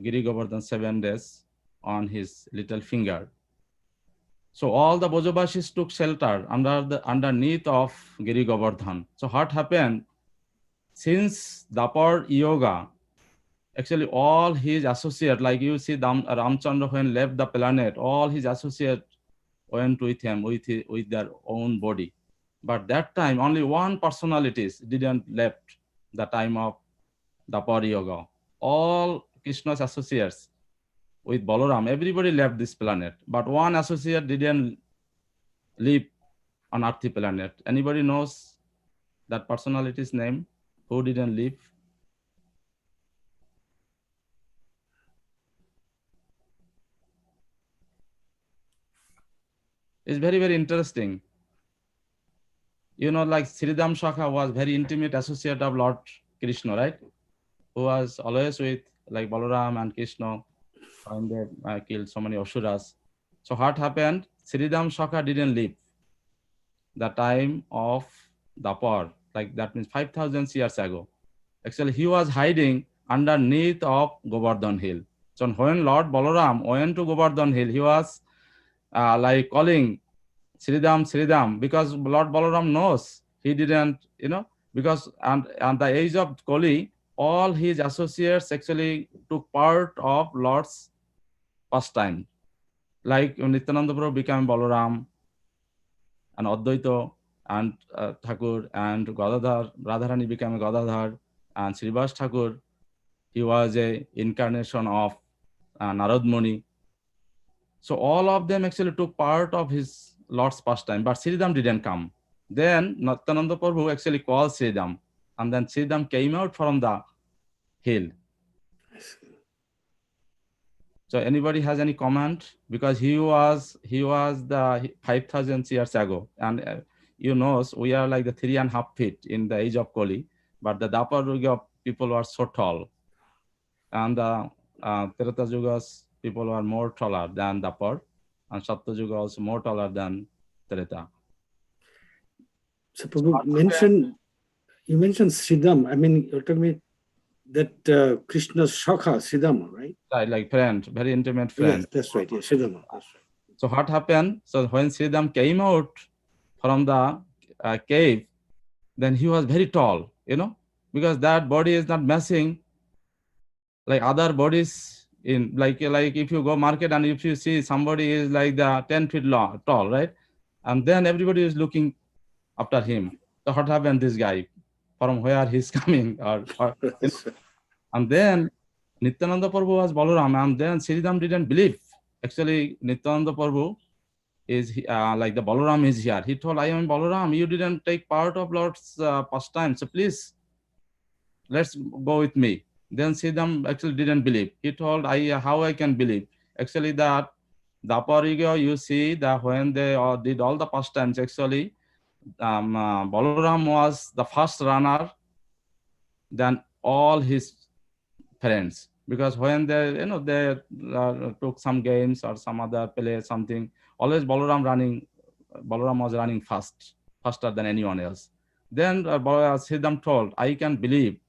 S4: Giri Govardhan 7 days on his little finger. So all the Brajavasis took shelter underneath of Giri Govardhan. So what happened? Since Dapar Yoga, actually all his associates, like you see Ramchandra when left the planet, all his associates went with him with their own body. But that time only one personalities didn't left the time of Dapar Yoga. All Krishna's associates with Balaram, everybody left this planet, but one associate didn't live on earthly planet. Anybody knows that personality's name? Who didn't live? It's very, very interesting. Like Sridham Shakha was very intimate associate of Lord Krishna, right? Who was always with like Balaram and Krishna when they killed so many Asuras. So what happened? Sridham Shakha didn't live the time of Dapar, like that means 5,000 years ago. Actually, he was hiding underneath of Govardhan Hill. So when Lord Balaram went to Govardhan Hill, he was like calling Sridham, Sridham, because Lord Balaram knows he didn't, because and the age of Kali, all his associates actually took part of Lord's pastime. Like Nityananda Prabhu became Balaram, and Advaita and Thakur, and Gadadhar, Radharani became a Gadadhar, and Srivas Thakur, he was a incarnation of Narad Muni. So all of them actually took part of his Lord's pastime, but Sridham didn't come. Then Nityananda Prabhu actually called Sridham, and then Sridham came out from the hill. So anybody has any comment? Because he was the 5,000 years ago, and you know we are like the 3.5 feet in the age of Kali, but the Dwapar Yuga people were so tall, and the Treta Yuga's people were more taller than Dwapar, and Satya Yuga also more taller than Treta.
S2: So Prabhu you mentioned Siddham. I mean, you're telling me that Krishna's Shakha, Siddhama, right?
S4: Right, like friend, very intimate friend.
S2: Yes, that's right. Yeah, Siddhama. That's right.
S4: So what happened? So when Sridham came out from the cave, then he was very tall, because that body is not messing like other bodies in like if you go market and if you see somebody is like the 10 feet long, tall, right? And then everybody is looking after him. So what happened? This guy, from where he's coming, and then Nityananda Prabhu was Balaram, and then Sridham didn't believe. Actually, Nityananda Prabhu is like the Balaram is here. He told, I am Balaram, you didn't take part of Lord's pastime, so please, let's go with me. Then Sridham actually didn't believe. He told, how I can believe? Actually, that Dwapar Yuga, you see that when they did all the pastimes, actually, Balaram was the first runner than all his friends, because when they took some games or some other play something, always Balaram was running faster than anyone else. Then Siddham told, I can believe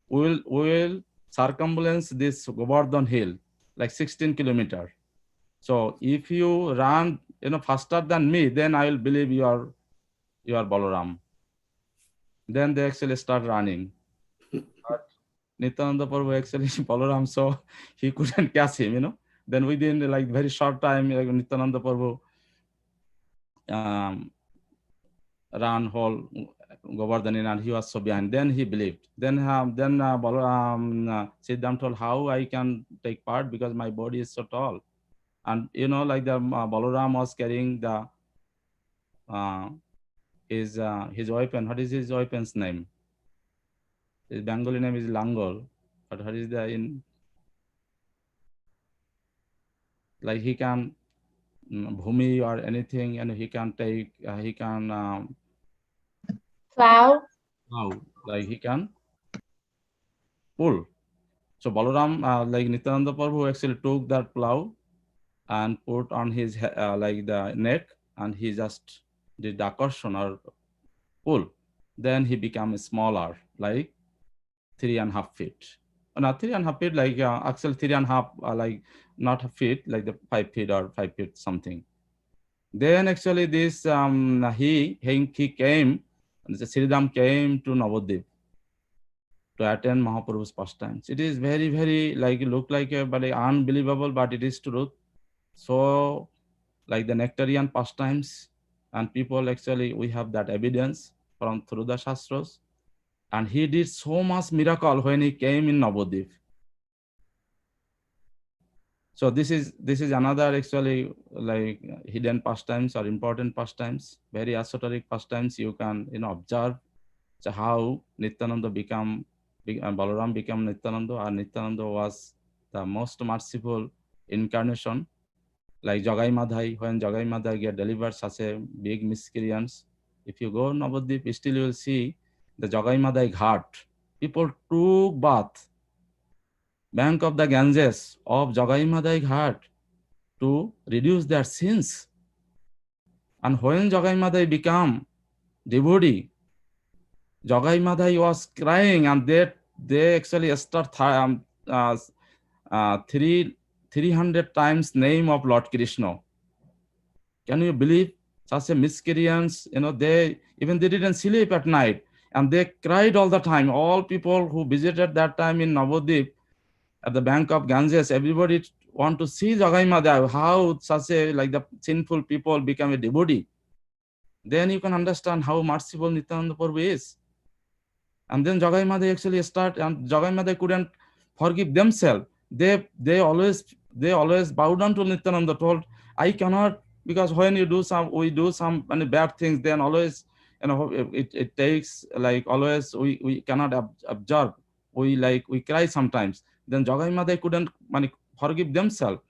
S4: we will circumambulance this Govardhan hill like 16 kilometers. So if you run faster than me, then I will believe you are Balaram. Then they actually start running. But Nityananda Prabhu actually Balaram, so he couldn't catch him, Then within like very short time, like Nityananda Prabhu ran whole Govardhan and he was so behind. Then he believed. Then Siddham told, how I can take part because my body is so tall. And like the Balaram was carrying the his weapon. What is his weapon's name? His Bengali name is Langol. But what is the in like he can bhumi or anything, and he can take he can
S3: Plow.
S4: like he can pull. So Balaram, like Nityananda Prabhu actually took that plow and put on his like the neck, and he just did the akarshan or pull. Then he became smaller, like 3.5 feet. Not 3.5 feet, like actually 3.5, like not a feet, like the 5 feet or 5 feet something. Then actually this he came, Sridham came to Navadvip to attend Mahaprabhu's pastimes. It is very, very like look like a but unbelievable, but it is true. So like the nectarian pastimes, and people actually we have that evidence from through the Shastras. And he did so much miracle when he came in Navadvip. So this is another actually like hidden pastimes or important pastimes, very esoteric pastimes. You can observe how Nityananda Balaram became Nityananda, and Nityananda was the most merciful incarnation. Like Jagai Madhai, when Jagai Madhai get delivered such a big miscreants, if you go Navadvip, still you will see the Jagai Madhai Ghat. People took bath, bank of the Ganges of Jagai Madhai Ghat to reduce their sins. And when Jagai Madhai became devotee, Jagai Madhai was crying, and they actually start 300 times name of Lord Krishna. Can you believe such a miscreants? They didn't sleep at night, and they cried all the time. All people who visited that time in Navadvip at the bank of Ganges, everybody want to see Jagai Madhai, how such a like the sinful people become a devotee. Then you can understand how merciful Nityananda Prabhu is. And then Jagai Madhai actually start, and Jagai Madhai couldn't forgive themselves. They always bow down to Nityananda, told, I cannot, because when we do some bad things, then always it takes like always we cannot observe. We cry sometimes. Then Jagai Mother couldn't forgive themselves.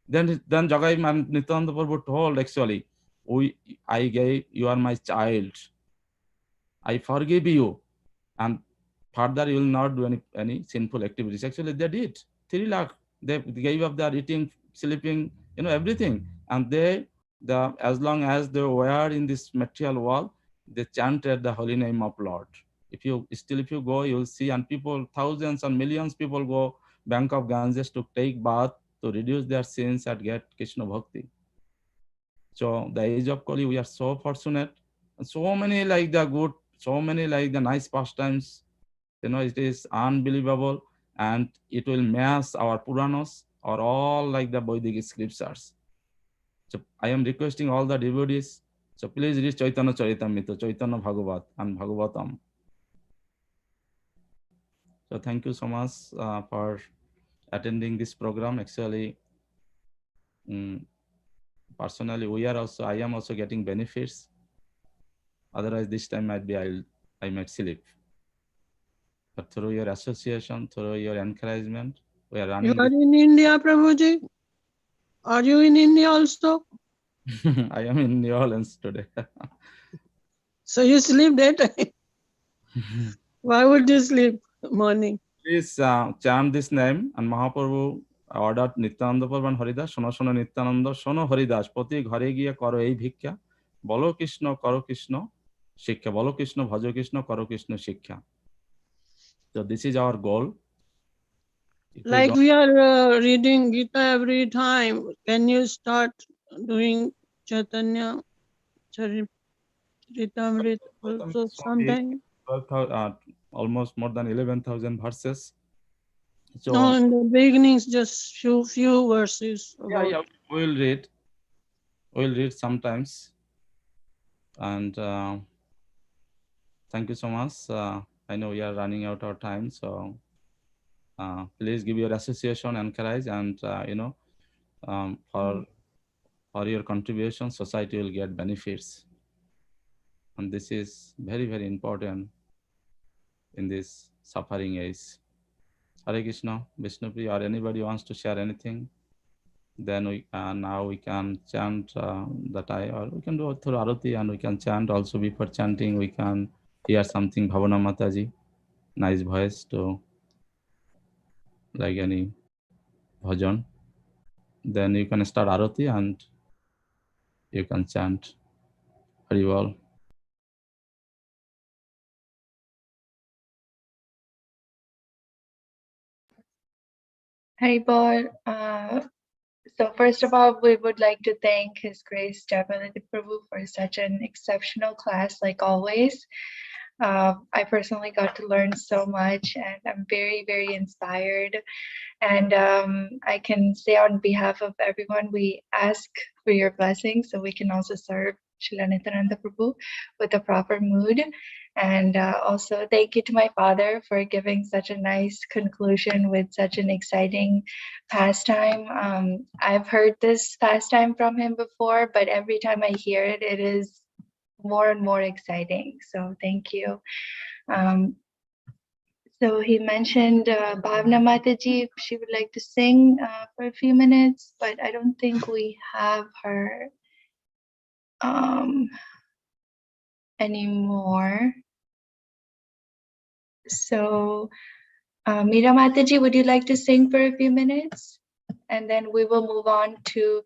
S4: Then Jagai Nityananda Prabhu told actually, you are my child. I forgive you, and further you will not do any sinful activities. Actually, they did 3 lakh. They gave up their eating, sleeping, everything, and as long as they were in this material world, they chanted the holy name of Lord. If you go, you will see, and people, thousands and millions people go bank of Ganges to take bath to reduce their sins and get Krishna bhakti. So the age of Kali, we are so fortunate, and so many like the good, so many like the nice pastimes. It is unbelievable, and it will match our Puranas or all like the Vedic scriptures. So I am requesting all the devotees. So please read Chaitanya Charitamrita, Chaitanya Bhagavat and Bhagavatam. So thank you so much for attending this program. Actually, personally, I am also getting benefits. Otherwise, this time I might sleep. But through your association, through your encouragement, we are
S5: You
S4: running.
S5: are in India, Prabhuji? Are you in India also?
S4: I am in New Orleans today.
S5: So you sleep daytime? Why would you sleep morning?
S4: Please chant this name, and Mahaprabhu ordered Nityananda Prabhu and Haridas, Shono Shono Nityananda, Shono Haridas, Poti Ghare Giya Karo Ei Bhikya, Bolo Krishna Karo Krishna Shikya, Bolo Krishna Bhajo Krishna Karo Krishna Shikya. So this is our goal.
S5: Like we are reading Gita every time. Can you start doing Chaitanya Charitamrita also sometime?
S4: Almost more than 11,000 verses. So
S5: No, in the beginnings, just few verses.
S4: yeah, we'll read sometimes. And thank you so much. I know we are running out of time, so please give your association encourage, and for your contribution, society will get benefits, and this is very, very important in this suffering age. Hare Krishna, Vishnu Priya, or anybody wants to share anything, then now we can chant that or we can do it through Arati, and we can chant also. Before chanting, we can hear something Bhavana Mataji, nice voice to like any bhajan. Then you can start Arati and you can chant very well.
S3: Haribol. So first of all, we would like to thank His Grace Jaya Baladeva Prabhu for such an exceptional class, like always. I personally got to learn so much, and I'm very, very inspired. And I can say on behalf of everyone, we ask for your blessings so we can also serve Srila Nityananda Prabhu with a proper mood. And also thank you to my father for giving such a nice conclusion with such an exciting pastime. I've heard this pastime from him before, but every time I hear it, it is more and more exciting. So thank you. So he mentioned Bhavna Mataji, if she would like to sing for a few minutes, but I don't think we have her anymore. So Meera Mataji, would you like to sing for a few minutes? And then we will move on to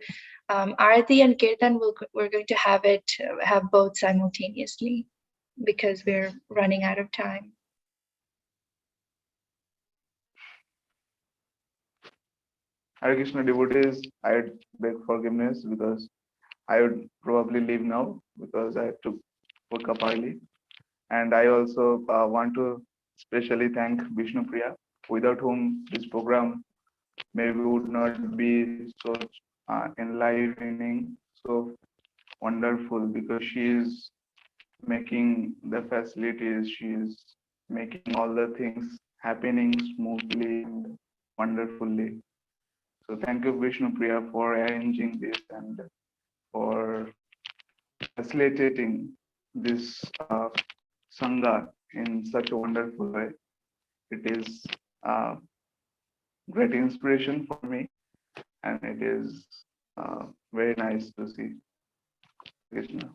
S3: Arati and Kirtan. We're going to have both simultaneously because we're running out of time.
S1: Hare Krishna devotees, I would beg forgiveness because I would probably leave now because I have to wake up early. And I also want to specially thank Vishnu Priya, without whom this program maybe would not be so enlivening, so wonderful, because she is making the facilities, she is making all the things happening smoothly and wonderfully. So thank you, Vishnu Priya, for arranging this and for facilitating this Sangha in such a wonderful way. It is great inspiration for me, and it is very nice to see Krishna.